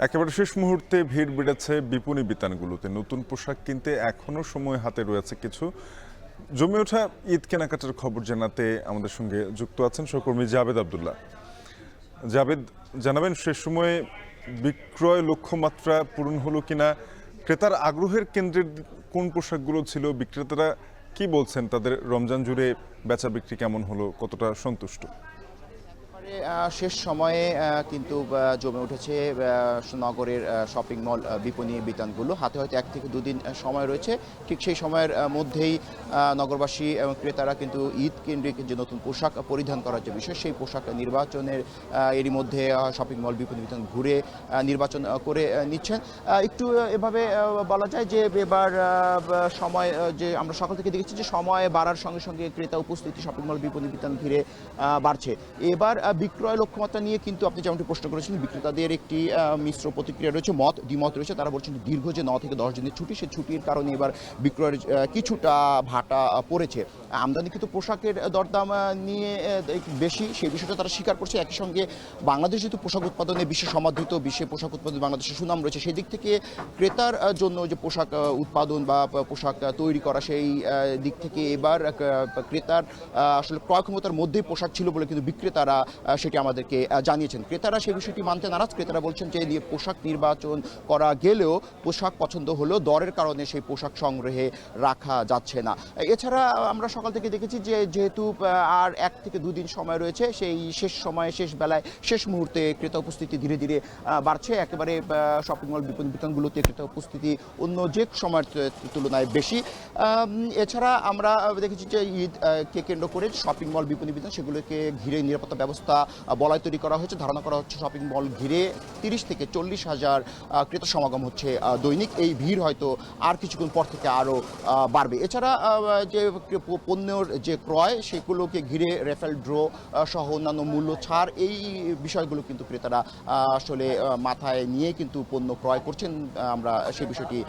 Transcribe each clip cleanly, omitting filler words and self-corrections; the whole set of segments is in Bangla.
একেবারে শেষ মুহূর্তে ভিড় বেড়েছে বিপণী বিতানগুলোতে। নতুন পোশাক কিনতে এখনো সময় হাতে রয়েছে কিছু। জমে ওঠা ঈদ কেনাকাটার খবর জানাতে আমাদের সঙ্গে যুক্ত আছেন সহকর্মী জাবেদ আব্দুল্লাহ। জাবেদ, জানাবেন শেষ সময়ে বিক্রয় লক্ষ্যমাত্রা পূরণ হলো কিনা, ক্রেতার আগ্রহের কেন্দ্রের কোন পোশাকগুলো ছিল, বিক্রেতারা কি বলছেন, তাদের রমজান জুড়ে বেচা বিক্রি কেমন হলো, কতটা সন্তুষ্ট? শেষ সময়ে কিন্তু জমে উঠেছে নগরের শপিং মল বিপণী বিতানগুলো। হাতে হয়তো 1 থেকে 2 দিন সময় রয়েছে। ঠিক সেই সময়ের মধ্যেই নগরবাসী এবং ক্রেতারা কিন্তু ঈদ কেন্দ্রিক যে নতুন পোশাক পরিধান করার যে বিষয়, সেই পোশাক নির্বাচনের এরই মধ্যে শপিং মল বিপণী বিতান ঘুরে নির্বাচন করে নিচ্ছেন। একটু এভাবে বলা যায় যে এবার সময় যে আমরা সকাল থেকে দেখেছি যে সময় বাড়ার সঙ্গে সঙ্গে ক্রেতা উপস্থিতি শপিং মল বিপণী বিতান ঘিরে বাড়ছে। এবার বিক্রয় লক্ষ্যমাত্রা নিয়ে কিন্তু আপনি যেমনটি প্রশ্ন করেছেন, বিক্রেতাদের একটি মিশ্র প্রতিক্রিয়া রয়েছে, দ্বিমত রয়েছে। তারা বলছেন দীর্ঘ যে 9 থেকে 10 দিনের ছুটি, সেই ছুটির কারণে এবার বিক্রয়ের কিছুটা ভাটা পড়েছে। আমদানিকৃত পোশাকের দরদাম নিয়ে বেশি, সেই বিষয়টা তারা স্বীকার করছে। একই সঙ্গে বাংলাদেশ যেহেতু পোশাক উৎপাদনে বিশ্বে সমাদৃত, বিশ্বে পোশাক উৎপাদনে বাংলাদেশের সুনাম রয়েছে, সেই দিক থেকে ক্রেতার জন্য যে পোশাক উৎপাদন বা পোশাক তৈরি করা, সেই দিক থেকে এবার ক্রেতার আসলে ক্রয় ক্ষমতার মধ্যেই পোশাক ছিল বলে কিন্তু বিক্রেতারা সেটি আমাদেরকে জানিয়েছেন। ক্রেতারা সেই বিষয়টি মানতে নারাজ। ক্রেতারা বলছেন যে পোশাক নির্বাচন করা গেলেও পোশাক পছন্দ হলেও দরের কারণে সেই পোশাক সংগ্রহে রাখা যাচ্ছে না। এছাড়া আমরা সকাল থেকে দেখেছি যে যেহেতু আর 1 থেকে 2 দিন সময় রয়েছে, সেই শেষ সময়ে শেষ বেলায় শেষ মুহূর্তে ক্রেতা উপস্থিতি ধীরে ধীরে বাড়ছে। একেবারে শপিং মল বিপণী বিতানগুলোতে ক্রেতা উপস্থিতি অন্য যে সময়ের তুলনায় বেশি। এছাড়া আমরা দেখেছি যে ঈদকে কেন্দ্র করে শপিং মল বিপণী বিতান সেগুলোকে ঘিরে নিরাপত্তা ব্যবস্থা বলয় তৈরি করা হয়েছে। ধারণা করা হচ্ছে শপিং মল ঘিরে 30 থেকে 40 হাজার ক্রেতা সমাগম হচ্ছে দৈনিক। এই ভিড় হয়তো আর কিছুক্ষণ পর থেকে আরও বাড়বে। এছাড়া যে পণ্যের যে ক্রয়, সেগুলোকে ঘিরে রেফেল ড্র সহ অন্যান্য মূল্য ছাড়, এই বিষয়গুলো কিন্তু ক্রেতারা আসলে মাথায় নিয়ে কিন্তু পণ্য ক্রয় করছেন। আমরা সেই বিষয়টি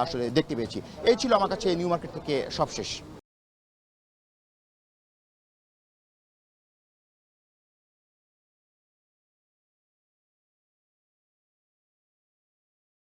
আসলে দেখতে পেয়েছি। এই ছিল আমার কাছে নিউ মার্কেট থেকে সবশেষ।